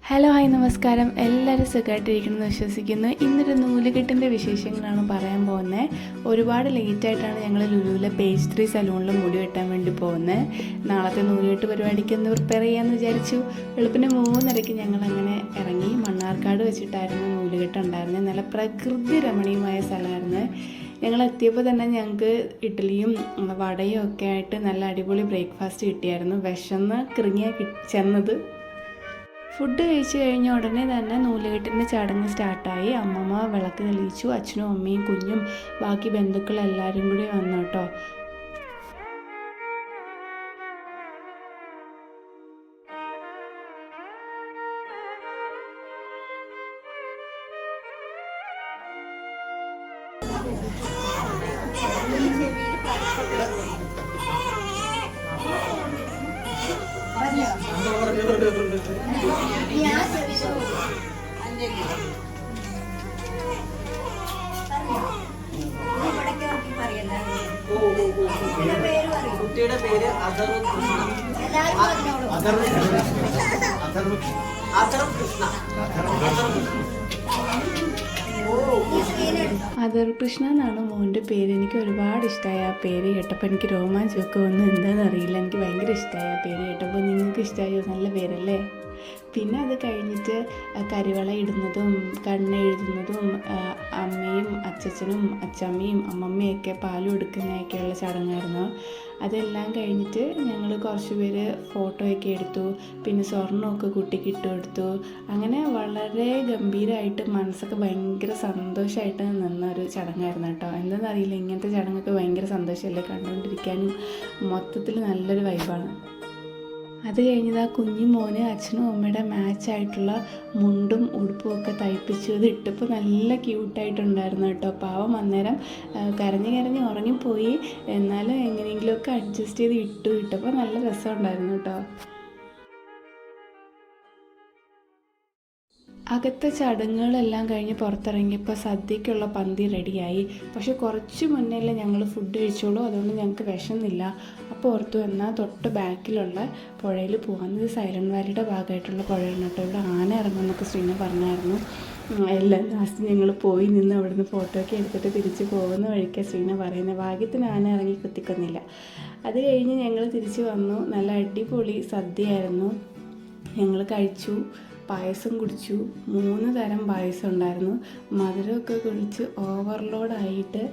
Hello hi നമസ്കാരം. എല്ലാവരും സുഖമായിട്ടിരിക്കണമെന്ന് വിശ്വസിക്കുന്നു. ഇന്നൊരു നൂലുകെട്ടിൻ്റെ വിശേഷങ്ങളാണ് പറയാൻ പോകുന്നത്. ഒരുപാട് ലേറ്റായിട്ടാണ് ഞങ്ങൾ ലുലുവിലെ പേജ് 3 സലൂണിൽ മുടി വെട്ടാൻ വേണ്ടി പോകുന്നത്. നാളത്തെ നൂലുകെട്ട് പരിപാടിക്ക് ഒന്ന് പ്രിപ്പയർ ചെയ്യാമെന്ന് വിചാരിച്ചു. വെളുപ്പിന് 3:30 ഞങ്ങളങ്ങനെ ഇറങ്ങി. മണ്ണാർക്കാട് വെച്ചിട്ടായിരുന്നു നൂലുകെട്ട് ഉണ്ടായിരുന്നത്. നല്ല പ്രകൃതി രമണീയമായ സ്ഥലമായിരുന്നു. ഞങ്ങൾ എത്തിയപ്പോൾ തന്നെ ഞങ്ങൾക്ക് ഇഡ്ഡലിയും വടയും ഒക്കെ ആയിട്ട് നല്ല അടിപൊളി ബ്രേക്ക്ഫാസ്റ്റ് കിട്ടിയായിരുന്നു. വിശന്ന് കിറങ്ങിയാണ് ചെന്നത്. ഫുഡ് കഴിച്ച് കഴിഞ്ഞ ഉടനെ തന്നെ നൂലുകെട്ടിൻ്റെ ചടങ്ങ് സ്റ്റാർട്ടായി. അമ്മമ്മ വിളക്ക് തെളിയിച്ചു. അച്ഛനും അമ്മയും കുഞ്ഞും ബാക്കി ബന്ധുക്കളെല്ലാവരും കൂടി വന്നു കേട്ടോ. കുട്ടിയുടെ പേര് അദർ കൃഷ്ണ എന്നാണ് മോൻ്റെ പേര്. എനിക്ക് ഒരുപാട് ഇഷ്ടമായി ആ പേര് കേട്ടപ്പോൾ. എനിക്ക് രോമാഞ്ചമൊക്കെ വന്നു. എന്താണെന്ന് അറിയില്ല, എനിക്ക് ഭയങ്കര ഇഷ്ടമായി ആ പേര് കേട്ടപ്പോൾ. നിങ്ങൾക്ക് ഇഷ്ടമായോ? നല്ല പേരല്ലേ? പിന്നെ അത് കഴിഞ്ഞിട്ട് കരിവള ഇടുന്നതും കണ്ണെഴുതുന്നതും അമ്മയും അച്ഛനും അച്ചമ്മയും അമ്മമ്മയൊക്കെ പാലും എടുക്കുന്നതൊക്കെയുള്ള ചടങ്ങായിരുന്നു. അതെല്ലാം കഴിഞ്ഞിട്ട് ഞങ്ങൾ കുറച്ച് പേര് ഫോട്ടോയൊക്കെ എടുത്തു. പിന്നെ സ്വർണ്ണമൊക്കെ കുട്ടിക്ക് ഇട്ട് കൊടുത്തു. അങ്ങനെ വളരെ ഗംഭീരമായിട്ട് മനസ്സൊക്കെ ഭയങ്കര സന്തോഷമായിട്ട് നിന്നൊരു ചടങ്ങായിരുന്നു കേട്ടോ. എന്താണെന്നറിയില്ല, ഇങ്ങനത്തെ ചടങ്ങൊക്കെ ഭയങ്കര സന്തോഷമല്ലേ കണ്ടുകൊണ്ടിരിക്കാനും. മൊത്തത്തിൽ നല്ലൊരു വൈബാണ്. അത് കഴിഞ്ഞത് ആ കുഞ്ഞു മോന് അച്ഛനും അമ്മയുടെ മാച്ചായിട്ടുള്ള മുണ്ടും ഉടുപ്പും ഒക്കെ തയ്പ്പിച്ചു. ഇത് ഇട്ടപ്പോൾ നല്ല ക്യൂട്ടായിട്ടുണ്ടായിരുന്നു കേട്ടോ. പാവം അന്നേരം കരഞ്ഞ് ഉറങ്ങിപ്പോയി. എന്നാലും എങ്ങനെയെങ്കിലുമൊക്കെ അഡ്ജസ്റ്റ് ചെയ്ത് ഇട്ടപ്പോൾ നല്ല രസമുണ്ടായിരുന്നു കേട്ടോ. അകത്തെ ചടങ്ങുകളെല്ലാം കഴിഞ്ഞ് പുറത്തിറങ്ങിയപ്പോൾ സദ്യക്കുള്ള പന്തി റെഡിയായി. പക്ഷെ കുറച്ച് മുന്നേ ഞങ്ങൾ ഫുഡ് കഴിച്ചോളൂ, അതുകൊണ്ട് ഞങ്ങൾക്ക് വിശന്നില്ല. അപ്പോൾ ഓർത്തു എന്നാൽ തൊട്ട് ബാക്കിലുള്ള പുഴയിൽ പോകാമെന്ന്. ഇത് സൈലൻറ്റ് വാലിയുടെ ഭാഗമായിട്ടുള്ള പുഴയാണ് കേട്ടോ. ഇവിടെ ആന ഇറങ്ങുമെന്നൊക്കെ ശ്രീന പറഞ്ഞായിരുന്നു. എല്ലാം ലാസ്റ്റ് ഞങ്ങൾ പോയി നിന്ന് അവിടുന്ന് ഫോട്ടോ ഒക്കെ എടുത്തിട്ട് തിരിച്ച് പോകുന്ന വഴിക്കാണ് ശ്രീന പറയുന്നത്. ഭാഗ്യത്തിന് ആന ഇറങ്ങി കുത്തിക്കൊന്നില്ല. അത് കഴിഞ്ഞ് ഞങ്ങൾ തിരിച്ച് വന്നു. നല്ല അടിപൊളി സദ്യയായിരുന്നു. ഞങ്ങൾ കഴിച്ചു, പായസം കുടിച്ചു. 3 തരം പായസം ഉണ്ടായിരുന്നു. മധുരമൊക്കെ കുടിച്ച് ഓവർലോഡായിട്ട്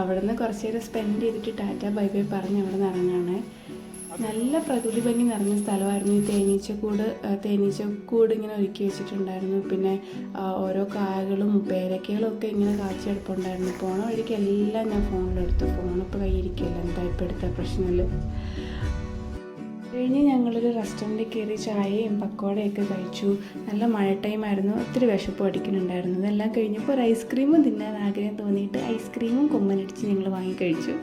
അവിടെ നിന്ന് കുറച്ച് നേരം സ്പെൻഡ് ചെയ്തിട്ട് ടാറ്റ ബൈ ബൈ പറഞ്ഞ് അവിടെ നിന്ന് ഇറങ്ങാണ്. നല്ല പ്രകൃതി ഭംഗി നിറഞ്ഞ സ്ഥലമായിരുന്നു. ഈ തേനീച്ചക്കൂട് ഇങ്ങനെ ഒരുക്കി വെച്ചിട്ടുണ്ടായിരുന്നു. പിന്നെ ഓരോ കായകളും പേരക്കകളും ഒക്കെ ഇങ്ങനെ കാച്ചെടുപ്പുണ്ടായിരുന്നു. പോണ വഴിക്ക് എല്ലാം ഞാൻ ഫോണിലെടുത്തു. ഫോണിപ്പോൾ കയ്യിരിക്കില്ല, എന്താ ഇപ്പോൾ എടുത്ത പ്രശ്നമില്ല. കഴിഞ്ഞ് ഞങ്ങളൊരു റെസ്റ്റോറൻറ്റിൽ കയറി ചായയും പക്കോടയൊക്കെ കഴിച്ചു. നല്ല മഴ ടൈമായിരുന്നു. ഒത്തിരി വിശപ്പ് അടിക്കുന്നുണ്ടായിരുന്നു. ഇതെല്ലാം കഴിഞ്ഞപ്പോൾ ഒരു ഐസ്ക്രീമും തിന്നാൻ ആഗ്രഹം തോന്നിയിട്ട് ഐസ്ക്രീമും കൊമ്പനടിച്ച് ഞങ്ങൾ വാങ്ങിക്കഴിച്ചു.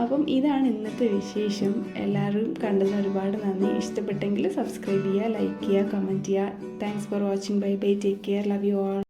അപ്പം ഇതാണ് ഇന്നത്തെ വിശേഷം. എല്ലാവരും കണ്ടതിന് ഒരുപാട് നന്ദി. ഇഷ്ടപ്പെട്ടെങ്കിൽ സബ്സ്ക്രൈബ് ചെയ്യുക, ലൈക്ക് ചെയ്യുക, കമൻറ്റ് ചെയ്യുക. Thanks for watching. Bye bye. Take care. Love you all.